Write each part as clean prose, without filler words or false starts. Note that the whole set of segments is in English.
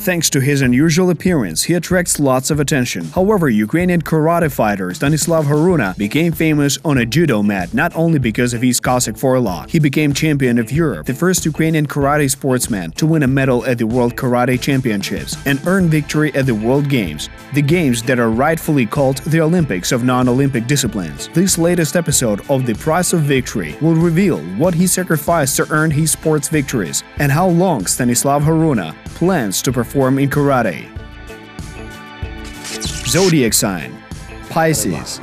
Thanks to his unusual appearance, he attracts lots of attention. However, Ukrainian karate fighter Stanislav Horuna became famous on a judo mat not only because of his cossack forelock. He became champion of Europe, the first Ukrainian karate sportsman to win a medal at the World Karate Championships and earn victory at the World Games, the games that are rightfully called the Olympics of non-Olympic disciplines. This latest episode of The Price of Victory will reveal what he sacrificed to earn his sports victories and how long Stanislav Horuna plans to perform in karate. Zodiac sign: Pisces.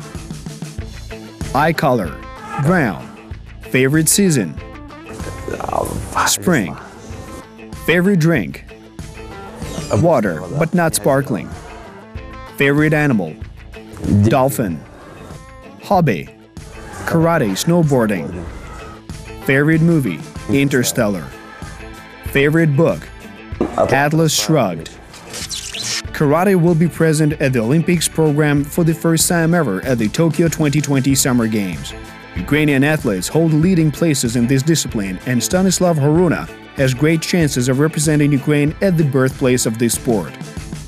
Eye color: brown. Favorite season: spring. Favorite drink: water, but not sparkling. Favorite animal: dolphin. Hobby: karate, snowboarding. Favorite movie: Interstellar. Favorite book: Atlas Shrugged. Karate will be present at the Olympics program for the first time ever at the Tokyo 2020 Summer Games. Ukrainian athletes hold leading places in this discipline, and Stanislav Horuna has great chances of representing Ukraine at the birthplace of this sport.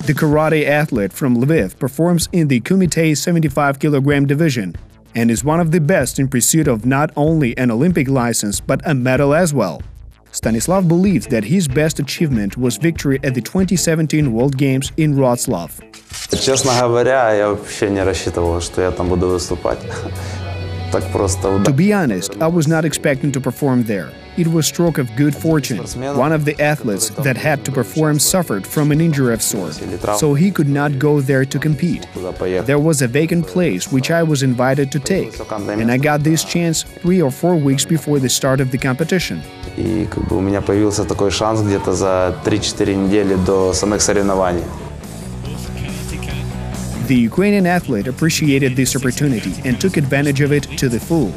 The karate athlete from Lviv performs in the Kumite 75-kilogram division and is one of the best in pursuit of not only an Olympic license but a medal as well. Stanislav believes that his best achievement was victory at the 2017 World Games in Wroclaw. Честно говоря, я вообще не рассчитывал, что я там буду выступать. To be honest, I was not expecting to perform there. It was a stroke of good fortune. One of the athletes that had to perform suffered from an injury of sorts, so he could not go there to compete. There was a vacant place which I was invited to take, and I got this chance 3 or 4 weeks before the start of the competition. И у меня появился такой шанс где-то за 3-4 недели до самих соревнований. The Ukrainian athlete appreciated this opportunity and took advantage of it to the full.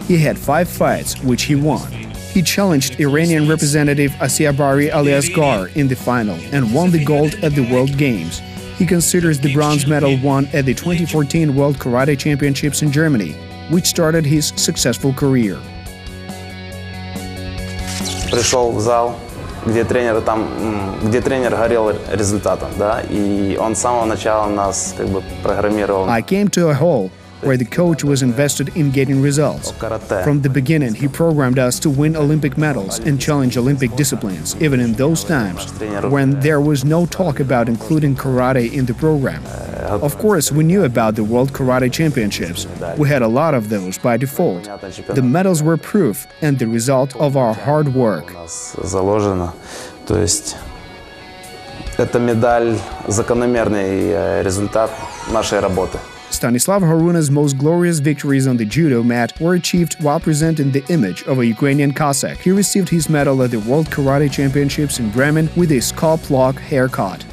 He had 5 fights, which he won. He challenged Iranian representative Asiabari Aliasgar in the final and won the gold at the World Games. He considers the bronze medal won at the 2014 World Karate Championships in Germany, which started his successful career. Пришел в зал, где тренер горел результатом, да, и он с самого начала нас как бы программировал. I came to a hall where the coach was invested in getting results. From the beginning, he programmed us to win Olympic medals and challenge Olympic disciplines, even in those times when there was no talk about including karate in the program. Of course, we knew about the World Karate Championships. We had a lot of those by default. The medals were proof and the result of our hard work. Заложено, то есть эта медаль закономерный результат нашей работы. Stanislav Horuna's most glorious victories on the judo mat were achieved while presenting the image of a Ukrainian cossack. He received his medal at the World Karate Championships in Bremen with a scalp-lock haircut.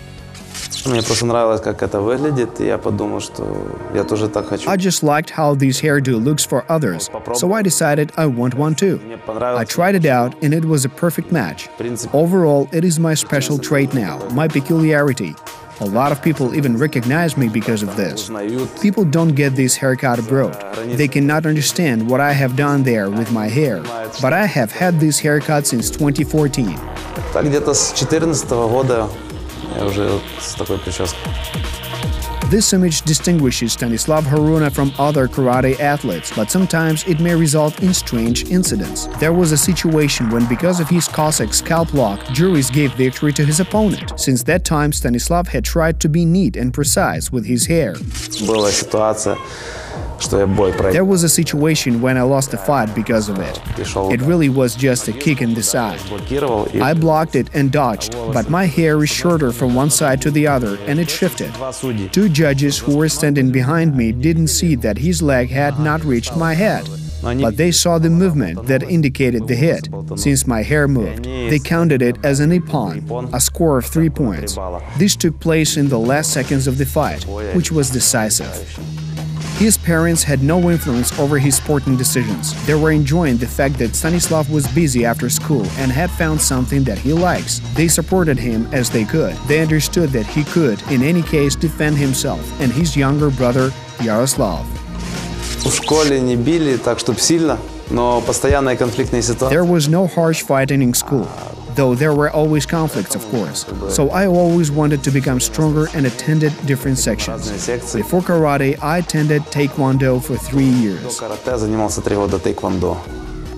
Мне просто нравилось, как это выглядит, и я подумал, что я тоже так хочу. I just liked how this hairdo looks for others, so I decided I want one too. I tried it out, and it was a perfect match. Overall, it is my special trait now, my peculiarity. A lot of people even recognize me because of this. People don't get this haircut abroad. They cannot understand what I have done there with my hair. But I have had this haircut since 2014. Так где-то с 14-го года я уже с такой прической. This image distinguishes Stanislav Horuna from other karate athletes, but sometimes it may result in strange incidents. There was a situation when, because of his Cossack scalp lock, juries gave victory to his opponent. Since that time, Stanislav had tried to be neat and precise with his hair. Была ситуация, что я бой проиграл. There was a situation when I lost a fight because of it. It really was just a kick in the side. I blocked it and dodged, but my hair is shorter from one side to the other and it shifted. 2 judges who were standing behind me didn't see that his leg had not reached my head, but they saw the movement that indicated the hit. Since my hair moved, they counted it as an ippon, a score of 3 points. This took place in the last seconds of the fight, which was decisive. His parents had no influence over his sporting decisions. They were enjoying the fact that Stanislav was busy after school and had found something that he likes. They supported him as they could. They understood that he could, in any case, defend himself and his younger brother, Yaroslav. В школе не били так, чтобы сильно, но постоянные конфликтные ситуации. There was no harsh fighting in school, though there were always conflicts, of course. So I always wanted to become stronger and attended different sections. Before karate, I attended taekwondo for 3 years. Карате занимался 3 года тэквондо.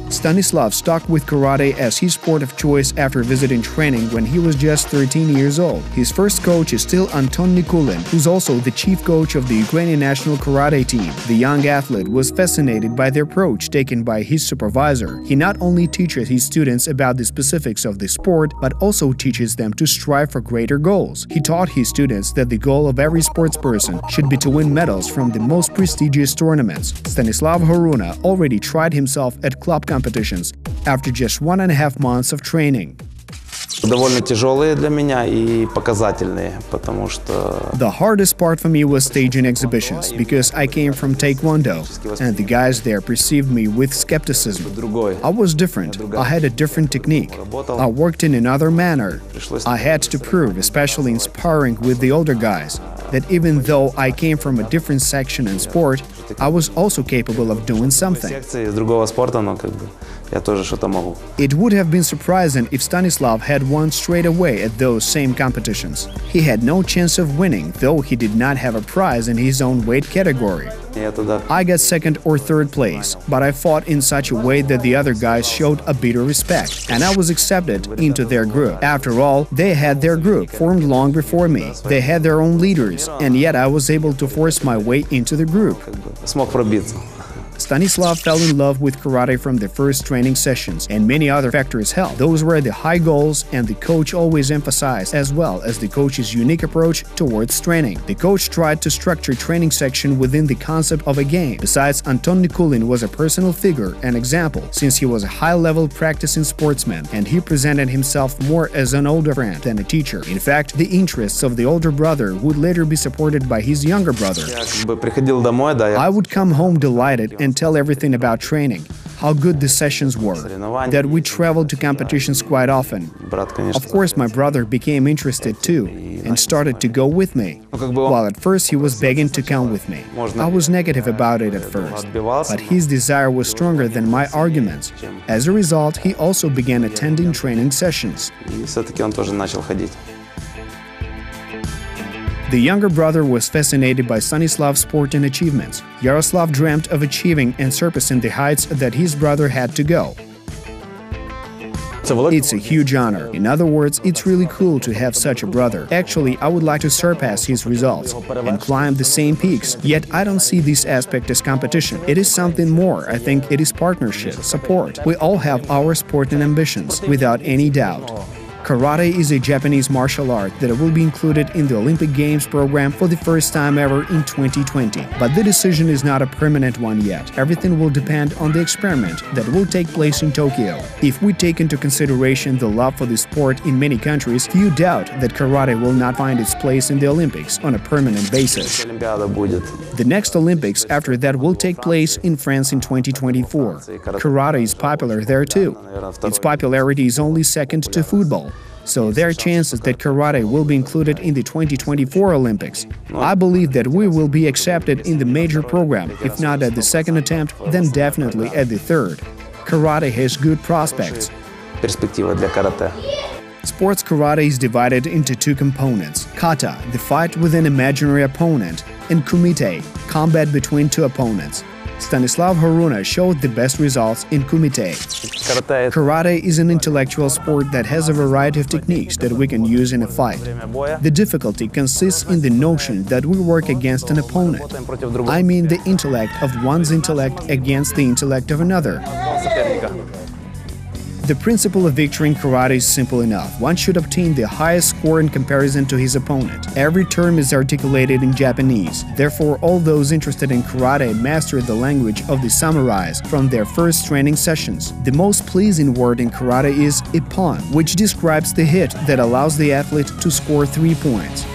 Stanislav stuck with karate as his sport of choice after visiting training when he was just 13 years old. His first coach is still Anton Nikulin, who's also the chief coach of the Ukrainian national karate team. The young athlete was fascinated by the approach taken by his supervisor. He not only teaches his students about the specifics of the sport, but also teaches them to strive for greater goals. He taught his students that the goal of every sportsperson should be to win medals from the most prestigious tournaments. Stanislav Horuna already tried himself at club competitions after just 1.5 months of training. Довольно тяжелые для меня и показательные, потому что... The hardest part for me was staging exhibitions, because I came from taekwondo, and the guys there perceived me with skepticism. I was different. I had a different technique. I worked in another manner. I had to prove, especially in sparring with the older guys, that even though I came from a different section in sport, I was also capable of doing something. It would have been surprising if Stanislav had won straight away at those same competitions. He had no chance of winning, though he did not have a prize in his own weight category. I got second or third place, but I fought in such a way that the other guys showed a bitter respect, and I was accepted into their group. After all, they had their group, formed long before me. They had their own leaders, and yet I was able to force my way into the group. Stanislav fell in love with karate from the first training sessions, and many other factors helped. Those were the high goals, and the coach always emphasized, as well as the coach's unique approach towards training. The coach tried to structure training section within the concept of a game. Besides, Anton Nikulin was a personal figure and example, since he was a high-level practicing sportsman, and he presented himself more as an older friend than a teacher. In fact, the interests of the older brother would later be supported by his younger brother. I would come home delighted and tell everything about training, how good the sessions were, that we traveled to competitions quite often. Of course, my brother became interested too and started to go with me, while at first he was begging to come with me. I was negative about it at first, but his desire was stronger than my arguments. As a result, he also began attending training sessions. The younger brother was fascinated by Stanislav's sporting achievements. Yaroslav dreamt of achieving and surpassing the heights that his brother had to go. It's a huge honor. In other words, it's really cool to have such a brother. Actually, I would like to surpass his results and climb the same peaks. Yet I don't see this aspect as competition. It is something more. I think it is partnership, support. We all have our sporting ambitions, without any doubt. Karate is a Japanese martial art that will be included in the Olympic Games program for the first time ever in 2020. But the decision is not a permanent one yet. Everything will depend on the experiment that will take place in Tokyo. If we take into consideration the love for the sport in many countries, few doubt that karate will not find its place in the Olympics on a permanent basis. The next Olympics after that will take place in France in 2024. Karate is popular there too. Its popularity is only second to football. So there are chances that karate will be included in the 2024 Olympics. I believe that we will be accepted in the major program, if not at the second attempt, then definitely at the third. Karate has good prospects. Sports karate is divided into two components: kata, the fight with an imaginary opponent, and kumite, combat between two opponents. Stanislav Horuna showed the best results in kumite. Karate is an intellectual sport that has a variety of techniques that we can use in a fight. The difficulty consists in the notion that we work against an opponent. I mean the intellect of one's intellect against the intellect of another. The principle of victory in karate is simple enough. One should obtain the highest score in comparison to his opponent. Every term is articulated in Japanese. Therefore, all those interested in karate master the language of the samurais from their first training sessions. The most pleasing word in karate is ippon, which describes the hit that allows the athlete to score 3 points.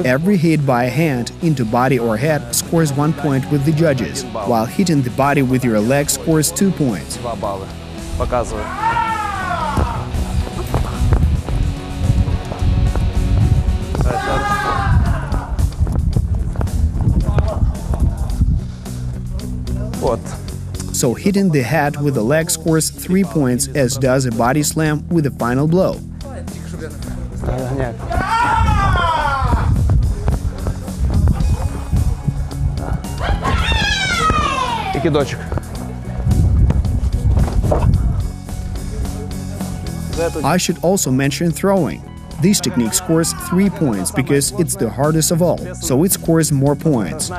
Every hit by a hand into body or head scores 1 point with the judges, while hitting the body with your leg scores 2 points. so hitting the head with the leg scores 3 points, as does a body slam with the final blow. I should also mention throwing. This technique scores 3 points because it's the hardest of all, so it scores more points.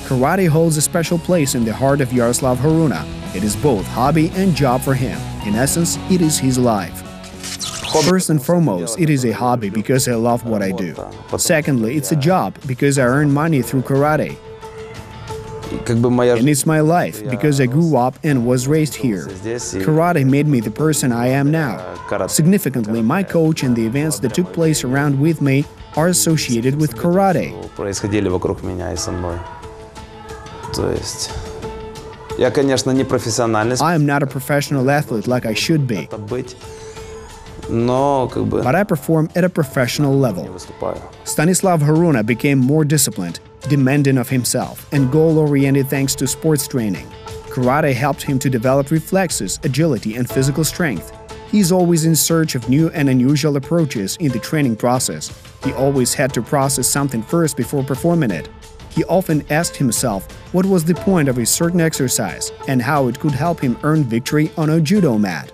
Karate holds a special place in the heart of Stanislav Horuna. It is both hobby and job for him. In essence, it is his life. First and foremost, it is a hobby because I love what I do. Secondly, it's a job because I earn money through karate. And it's my life because I grew up and was raised here. Karate made me the person I am now. Significantly, my coach and the events that took place around with me are associated with karate. I am not a professional athlete like I should be, but I perform at a professional level. Stanislav Horuna became more disciplined, demanding of himself, and goal-oriented thanks to sports training. Karate helped him to develop reflexes, agility, and physical strength. He is always in search of new and unusual approaches in the training process. He always had to process something first before performing it. He often asked himself what was the point of a certain exercise and how it could help him earn victory on a judo mat.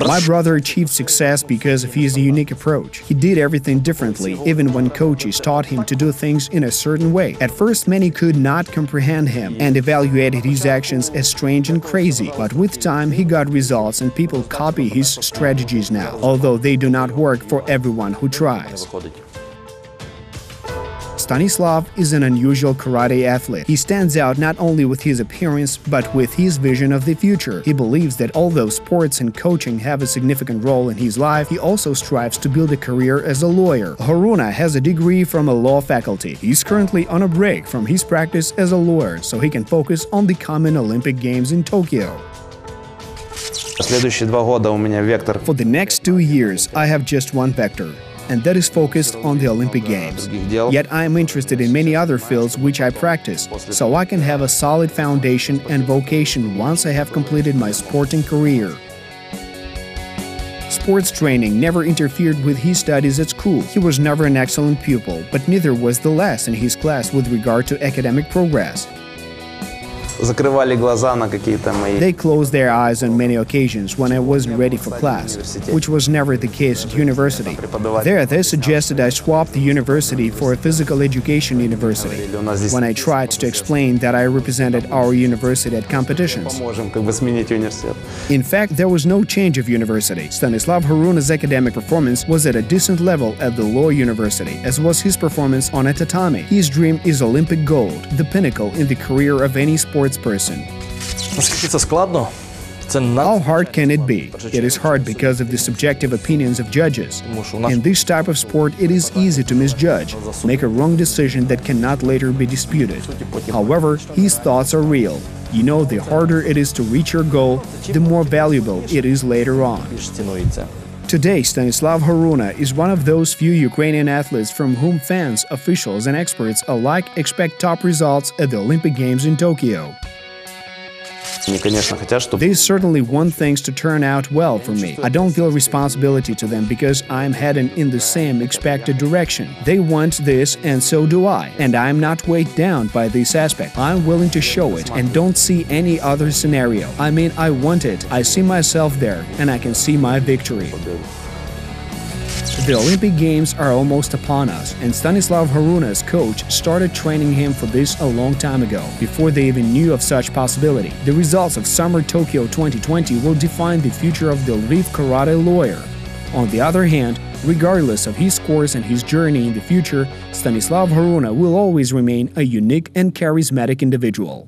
My brother achieved success because of his unique approach. He did everything differently, even when coaches taught him to do things in a certain way. At first, many could not comprehend him and evaluated his actions as strange and crazy. But with time, he got results and people copy his strategies now, although they do not work for everyone who tries. Stanislav is an unusual karate athlete. He stands out not only with his appearance, but with his vision of the future. He believes that although sports and coaching have a significant role in his life, he also strives to build a career as a lawyer. Horuna has a degree from a law faculty. He's currently on a break from his practice as a lawyer, so he can focus on the coming Olympic Games in Tokyo. For the next 2 years, I have just one vector, and that is focused on the Olympic Games. Yet I am interested in many other fields which I practice, so I can have a solid foundation and vocation once I have completed my sporting career. Sports training never interfered with his studies at school. He was never an excellent pupil, but neither was the last in his class with regard to academic progress. They closed their eyes on many occasions when I wasn't ready for class, which was never the case at university. There, they suggested I swap the university for a physical education university, when I tried to explain that I represented our university at competitions. In fact, there was no change of university. Stanislav Horuna's academic performance was at a decent level at the law university, as was his performance on a tatami. His dream is Olympic gold, the pinnacle in the career of any sports person. How hard can it be? It is hard because of the subjective opinions of judges. In this type of sport, it is easy to misjudge, make a wrong decision that cannot later be disputed. However, his thoughts are real. You know, the harder it is to reach your goal, the more valuable it is later on. Today, Stanislav Horuna is one of those few Ukrainian athletes from whom fans, officials, and experts alike expect top results at the Olympic Games in Tokyo. They certainly want things to turn out well for me. I don't feel responsibility to them because I'm heading in the same expected direction. They want this and so do I. And I'm not weighed down by this aspect. I'm willing to show it and don't see any other scenario. I mean, I want it. I see myself there and I can see my victory. The Olympic Games are almost upon us, and Stanislav Horuna's coach started training him for this a long time ago, before they even knew of such possibility. The results of Summer Tokyo 2020 will define the future of the Lviv karate lawyer. On the other hand, regardless of his course and his journey in the future, Stanislav Horuna will always remain a unique and charismatic individual.